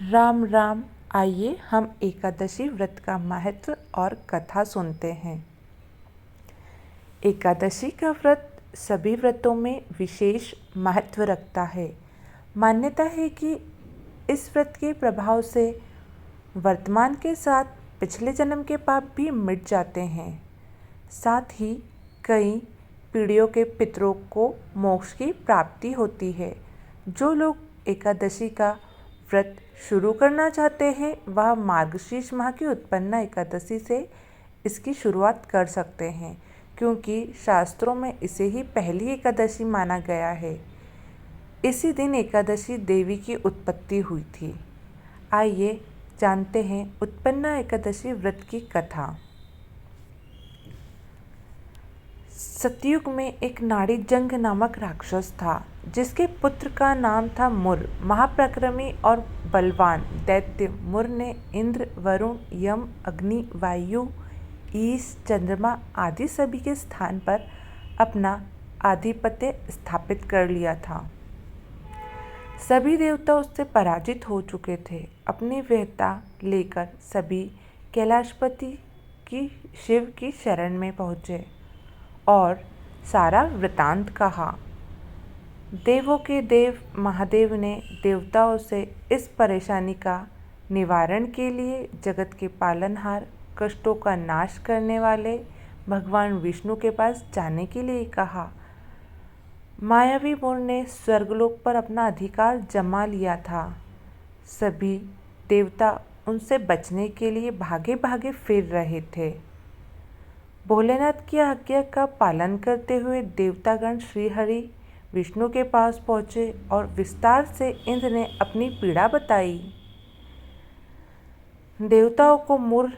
राम राम। आइए हम एकादशी व्रत का महत्व और कथा सुनते हैं। एकादशी का व्रत सभी व्रतों में विशेष महत्व रखता है। मान्यता है कि इस व्रत के प्रभाव से वर्तमान के साथ पिछले जन्म के पाप भी मिट जाते हैं। साथ ही कई पीढ़ियों के पितरों को मोक्ष की प्राप्ति होती है। जो लोग एकादशी का व्रत शुरू करना चाहते हैं वह मार्गशीर्ष माह की उत्पन्ना एकादशी से इसकी शुरुआत कर सकते हैं, क्योंकि शास्त्रों में इसे ही पहली एकादशी माना गया है। इसी दिन एकादशी देवी की उत्पत्ति हुई थी। आइए जानते हैं उत्पन्ना एकादशी व्रत की कथा। सतयुग में एक नाड़ी जंग नामक राक्षस था, जिसके पुत्र का नाम था मुर। महापराक्रमी और बलवान दैत्य मुर ने इंद्र, वरुण, यम, अग्नि, वायु, ईश, चंद्रमा आदि सभी के स्थान पर अपना आधिपत्य स्थापित कर लिया था। सभी देवता उससे पराजित हो चुके थे। अपनी वीरता लेकर सभी कैलाशपति की शिव की शरण में पहुँचे और सारा वृतांत कहा। देवों के देव महादेव ने देवताओं से इस परेशानी का निवारण के लिए जगत के पालनहार, कष्टों का नाश करने वाले भगवान विष्णु के पास जाने के लिए कहा। मायावी मुर ने स्वर्गलोक पर अपना अधिकार जमा लिया था। सभी देवता उनसे बचने के लिए भागे भागे फिर रहे थे। भोलेनाथ की आज्ञा का पालन करते हुए देवतागण श्रीहरि विष्णु के पास पहुँचे और विस्तार से इंद्र ने अपनी पीड़ा बताई। देवताओं को मुर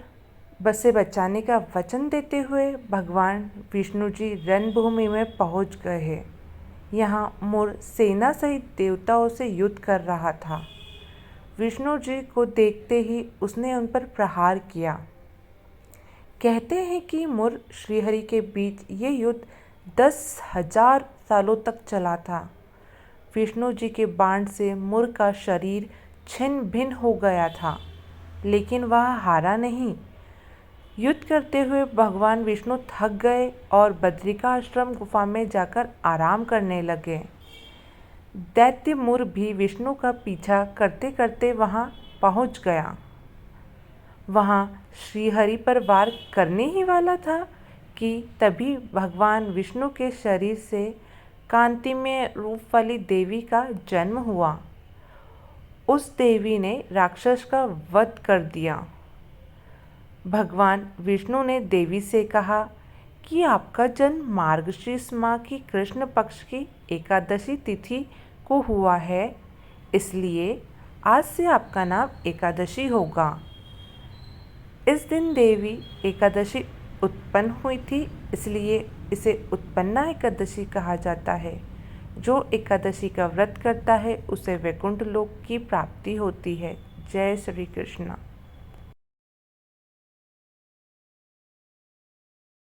से बचाने का वचन देते हुए भगवान विष्णु जी रणभूमि में पहुँच गए। यहाँ मुर सेना सहित देवताओं से युद्ध कर रहा था। विष्णु जी को देखते ही उसने उन पर प्रहार किया। कहते हैं कि मुर श्रीहरि के बीच ये युद्ध 10,000 सालों तक चला था। विष्णु जी के बाण से मुर का शरीर छिन्न भिन्न हो गया था, लेकिन वह हारा नहीं। युद्ध करते हुए भगवान विष्णु थक गए और बद्रिका आश्रम गुफा में जाकर आराम करने लगे। दैत्य मुर भी विष्णु का पीछा करते करते वहां पहुंच गया। वहां श्रीहरि पर वार करने ही वाला था कि तभी भगवान विष्णु के शरीर से कांतिमय रूप वाली देवी का जन्म हुआ। उस देवी ने राक्षस का वध कर दिया। भगवान विष्णु ने देवी से कहा कि आपका जन्म मार्गशीर्ष माह की कृष्ण पक्ष की एकादशी तिथि को हुआ है, इसलिए आज से आपका नाम एकादशी होगा। इस दिन देवी एकादशी उत्पन्न हुई थी, इसलिए इसे उत्पन्ना एकादशी कहा जाता है। जो एकादशी का व्रत करता है उसे वैकुंठ लोक की प्राप्ति होती है। जय श्री कृष्ण।